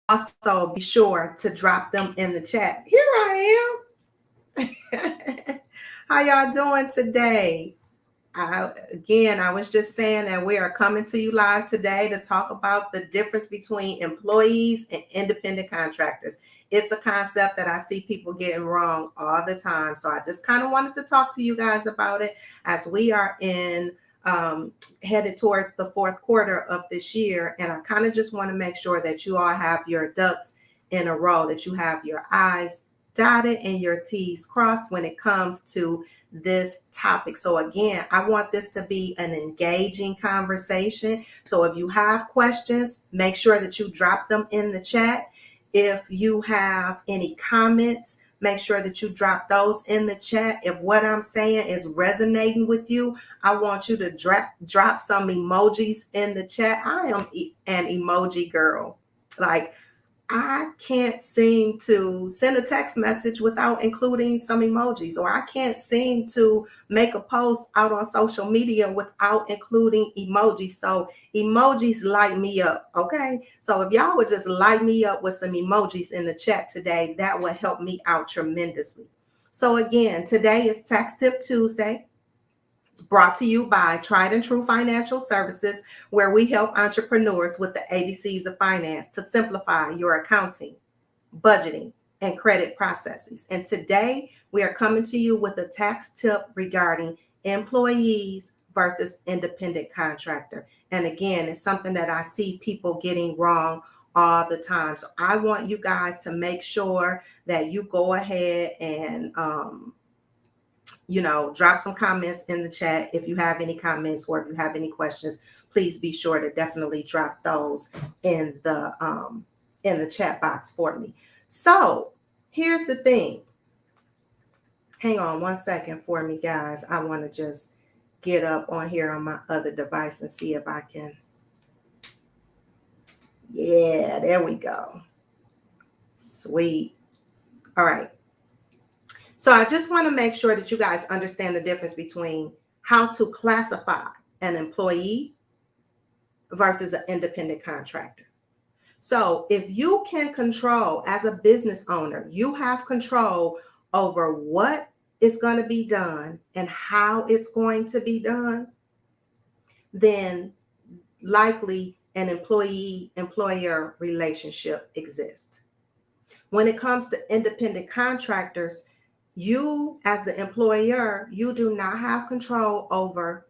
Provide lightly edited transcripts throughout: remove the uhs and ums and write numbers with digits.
also be sure to drop them in the chat. Here I am. How y'all doing today? I was just saying that we are coming to you live today to talk about the difference between employees and independent contractors. It's a concept that I see people getting wrong all the time. So I just kind of wanted to talk to you guys about it as we are headed towards the fourth quarter of this year. And I kind of just want to make sure that you all have your ducks in a row, that you have your I's dotted and your T's crossed when it comes to this topic. So again, I want this to be an engaging conversation. So if you have questions, make sure that you drop them in the chat. If you have any comments, make sure that you drop those in the chat. If what I'm saying is resonating with you, I want you to drop some emojis in the chat. I am an emoji girl. Like, I can't seem to send a text message without including some emojis, or I can't seem to make a post out on social media without including emojis. So emojis light me up, okay? So if y'all would just light me up with some emojis in the chat today, that would help me out tremendously. So again, today is Tax Tip Tuesday. It's brought to you by Tried and True Financial Services, where we help entrepreneurs with the ABCs of finance to simplify your accounting, budgeting, and credit processes. And today we are coming to you with a tax tip regarding employees versus independent contractor. And again, it's something that I see people getting wrong all the time. So I want you guys to make sure that you go ahead and drop some comments in the chat. If you have any comments or if you have any questions, please be sure to definitely drop those in the chat box for me. So here's the thing. Hang on one second for me, guys. I want to just get up on here on my other device and see if I can. Yeah, there we go. Sweet. All right. So I just want to make sure that you guys understand the difference between how to classify an employee versus an independent contractor. So if you can control, as a business owner, you have control over what is going to be done and how it's going to be done, then likely an employee-employer relationship exists. When it comes to independent contractors, you, as the employer, you do not have control over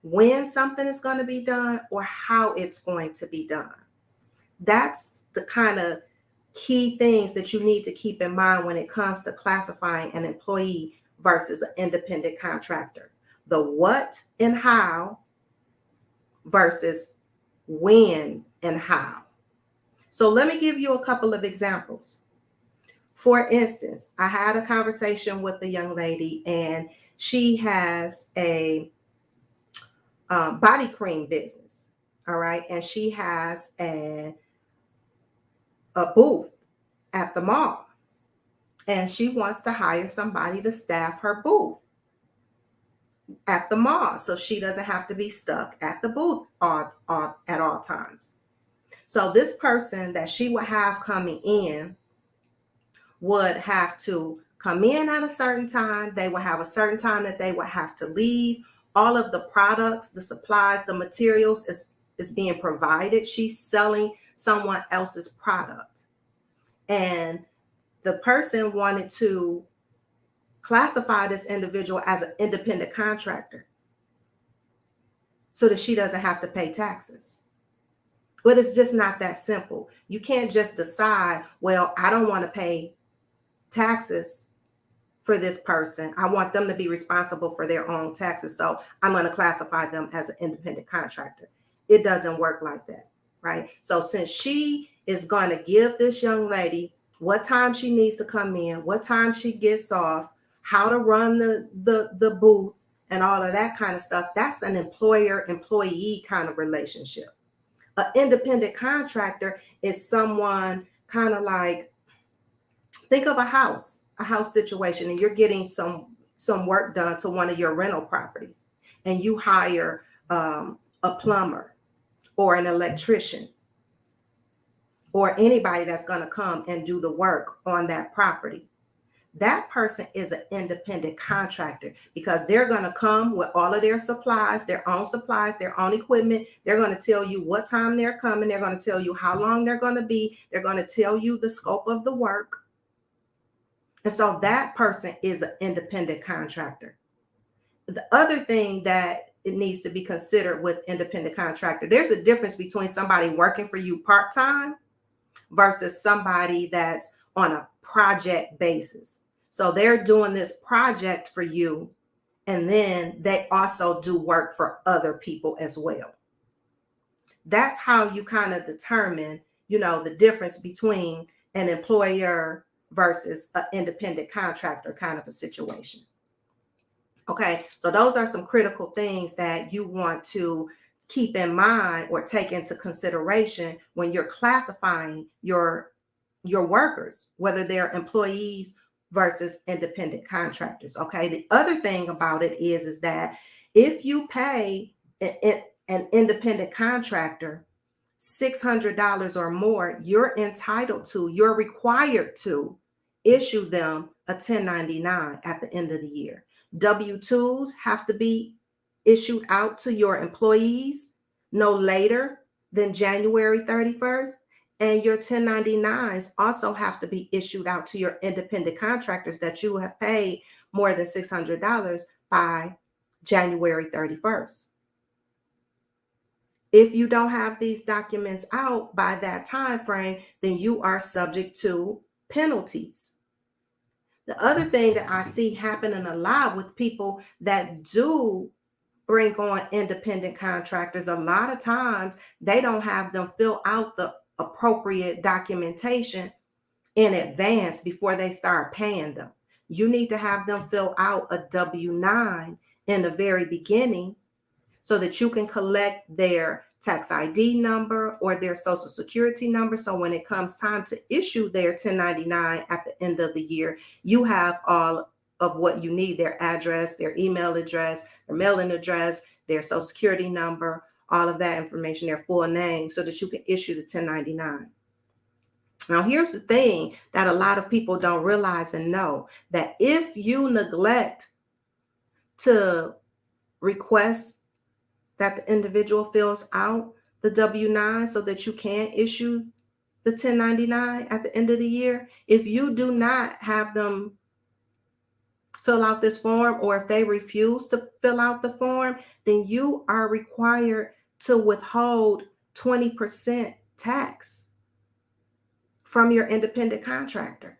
when something is going to be done or how it's going to be done. That's the kind of key things that you need to keep in mind when it comes to classifying an employee versus an independent contractor. The what and how versus when and how. So let me give you a couple of examples. For instance, I had a conversation with a young lady, and she has a body cream business, all right? And she has a booth at the mall, and she wants to hire somebody to staff her booth at the mall so she doesn't have to be stuck at the booth at all times. So this person that she would have coming in would have to come in at a certain time. They would have a certain time that they would have to leave. All of the products, the supplies, the materials is being provided. She's selling someone else's product. And the person wanted to classify this individual as an independent contractor so that she doesn't have to pay taxes. But it's just not that simple. You can't just decide, well, I don't want to pay taxes for this person. I want them to be responsible for their own taxes, so I'm going to classify them as an independent contractor. It doesn't work like that, right? So since she is going to give this young lady what time she needs to come in, what time she gets off, how to run the booth and all of that kind of stuff, that's an employer-employee kind of relationship. An independent contractor is someone kind of like, think of a house situation, and you're getting some work done to one of your rental properties, and you hire a plumber or an electrician. or anybody that's going to come and do the work on that property. That person is an independent contractor because they're going to come with all of their supplies, their own equipment. They're going to tell you what time they're coming. They're going to tell you how long they're going to be. They're going to tell you the scope of the work. And so that person is an independent contractor. The other thing that it needs to be considered with independent contractor, there's a difference between somebody working for you part-time versus somebody that's on a project basis. So they're doing this project for you, and then they also do work for other people as well. That's how you kind of determine, the difference between an employer versus an independent contractor kind of a situation. Okay, so those are some critical things that you want to keep in mind or take into consideration when you're classifying your workers, whether they're employees versus independent contractors. Okay, the other thing about it is that if you pay an independent contractor $600 or more, you're required to issue them a 1099 at the end of the year. W-2s have to be issued out to your employees no later than January 31st. And your 1099s also have to be issued out to your independent contractors that you have paid more than $600 by January 31st. If you don't have these documents out by that time frame, then you are subject to penalties. The other thing that I see happening a lot with people that do bring on independent contractors, a lot of times they don't have them fill out the appropriate documentation in advance before they start paying them. You need to have them fill out a W-9 in the very beginning so that you can collect their tax ID number or their social security number. So when it comes time to issue their 1099 at the end of the year, you have all of what you need: their address, their email address, their mailing address, their social security number, all of that information, their full name, so that you can issue the 1099. Now, here's the thing that a lot of people don't realize and know, that if you neglect to request that the individual fills out the W-9 so that you can issue the 1099 at the end of the year, if you do not have them fill out this form, or if they refuse to fill out the form, then you are required to withhold 20% tax from your independent contractor.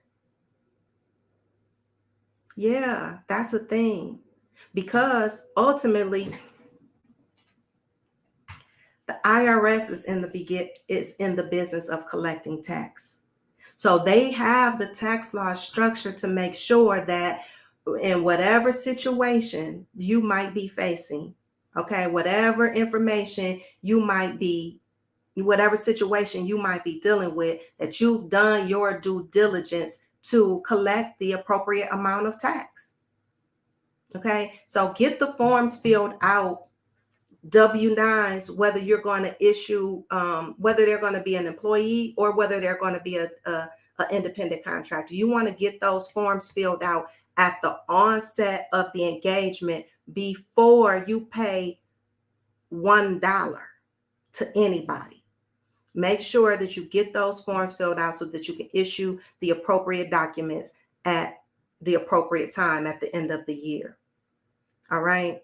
Yeah, that's a thing, because ultimately the IRS is in the business of collecting tax. So they have the tax law structure to make sure that in whatever situation you might be facing, okay, whatever situation you might be dealing with, that you've done your due diligence to collect the appropriate amount of tax. Okay, so get the forms filled out, W-9s, whether you're going to issue, whether they're going to be an employee or whether they're going to be an independent contractor. You want to get those forms filled out at the onset of the engagement before you pay $1 to anybody. Make sure that you get those forms filled out so that you can issue the appropriate documents at the appropriate time at the end of the year. All right.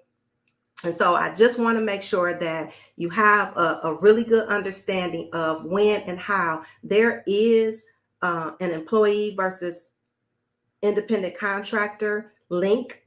And so I just want to make sure that you have a really good understanding of when and how there is an employee versus independent contractor link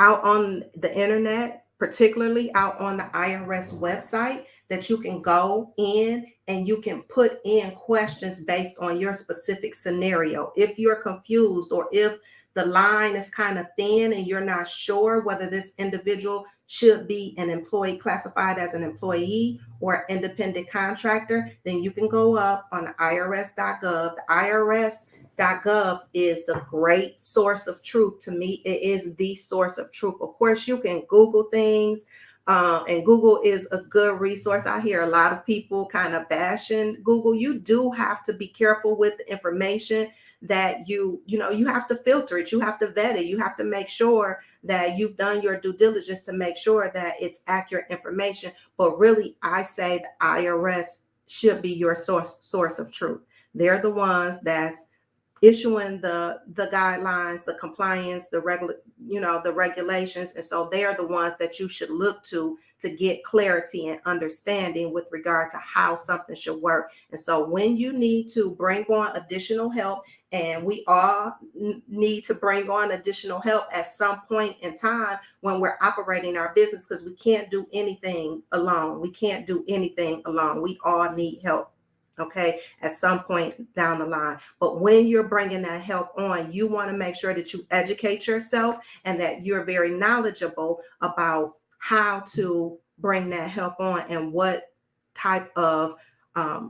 out on the internet, particularly out on the IRS website, that you can go in and you can put in questions based on your specific scenario. If you're confused, or if the line is kind of thin and you're not sure whether this individual should be an employee, classified as an employee or independent contractor, then you can go up on irs.gov. The irs.gov is the great source of truth. To me, it is the source of truth. Of course, you can Google things, And Google is a good resource. I hear a lot of people kind of bashing Google. You do have to be careful with the information that you have to filter it. You have to vet it. You have to make sure that you've done your due diligence to make sure that it's accurate information. But really, I say the IRS should be your source of truth. They're the ones that's issuing the guidelines, the compliance, the regulations. And so they are the ones that you should look to get clarity and understanding with regard to how something should work. And so when you need to bring on additional help, and we all need to bring on additional help at some point in time when we're operating our business, because we can't do anything alone. We can't do anything alone. We all need help. Okay, at some point down the line. But when you're bringing that help on, you want to make sure that you educate yourself and that you're very knowledgeable about how to bring that help on and what type of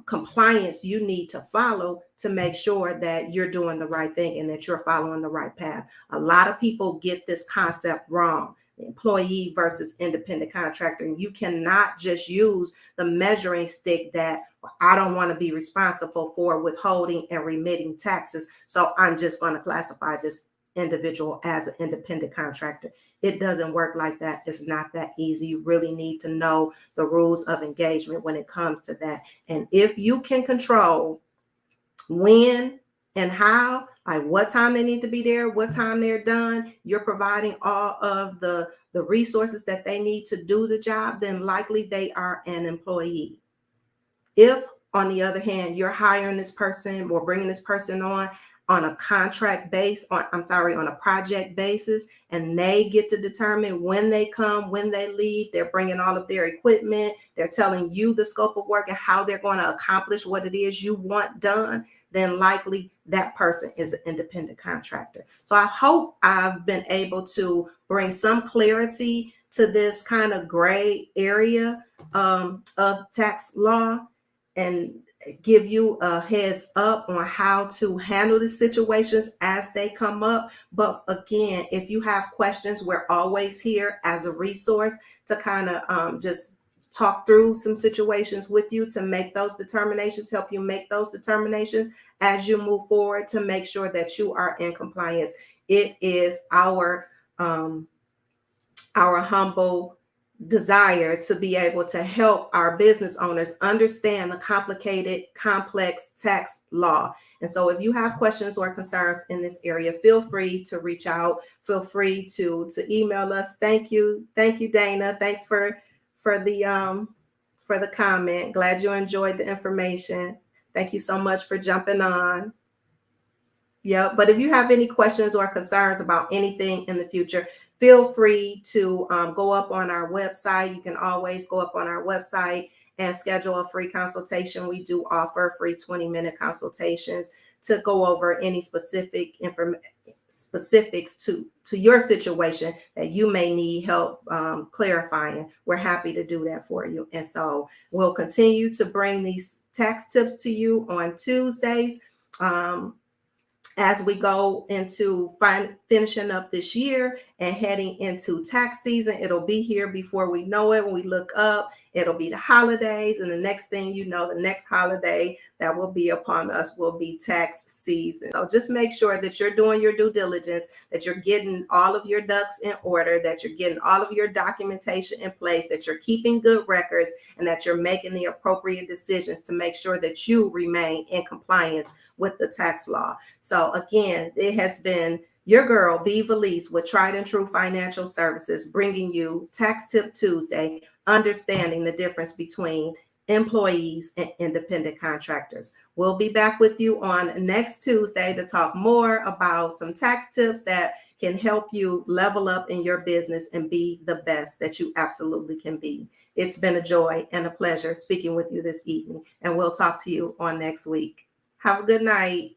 compliance you need to follow to make sure that you're doing the right thing and that you're following the right path. A lot of people get this concept wrong. Employee versus independent contractor. And you cannot just use the measuring stick that I don't want to be responsible for withholding and remitting taxes, so I'm just going to classify this individual as an independent contractor. It doesn't work like that. It's not that easy. You really need to know the rules of engagement when it comes to that. And if you can control when and how, like what time they need to be there, what time they're done, you're providing all of the resources that they need to do the job, then likely they are an employee. If, on the other hand, you're hiring this person or bringing this person on a contract base, on a project basis, and they get to determine when they come, when they leave, they're bringing all of their equipment, they're telling you the scope of work and how they're going to accomplish what it is you want done, then likely that person is an independent contractor. So I hope I've been able to bring some clarity to this kind of gray area of tax law and give you a heads up on how to handle the situations as they come up. But again, if you have questions, we're always here as a resource to kind of just talk through some situations with you to make those determinations, help you make those determinations as you move forward to make sure that you are in compliance. It is our humble desire to be able to help our business owners understand the complicated, complex tax law. And so if you have questions or concerns in this area, feel free to reach out. Feel free to email us. Thank you, Dana. Thanks for the comment. Glad you enjoyed the information. Thank you so much for jumping on. Yeah, but if you have any questions or concerns about anything in the future, feel free to go up on our website. You can always go up on our website and schedule a free consultation. We do offer free 20-minute consultations to go over any specifics to your situation that you may need help clarifying. We're happy to do that for you. And so we'll continue to bring these tax tips to you on Tuesdays. As we go into finishing up this year and heading into tax season, it'll be here before we know it. When we look up, it'll be the holidays. And the next thing you know, the next holiday that will be upon us will be tax season. So just make sure that you're doing your due diligence, that you're getting all of your ducks in order, that you're getting all of your documentation in place, that you're keeping good records, and that you're making the appropriate decisions to make sure that you remain in compliance with the tax law. So again, it has been your girl, B. Valise, with Tried and True Financial Services, bringing you Tax Tip Tuesday, understanding the difference between employees and independent contractors. We'll be back with you on next Tuesday to talk more about some tax tips that can help you level up in your business and be the best that you absolutely can be. It's been a joy and a pleasure speaking with you this evening, and we'll talk to you on next week. Have a good night.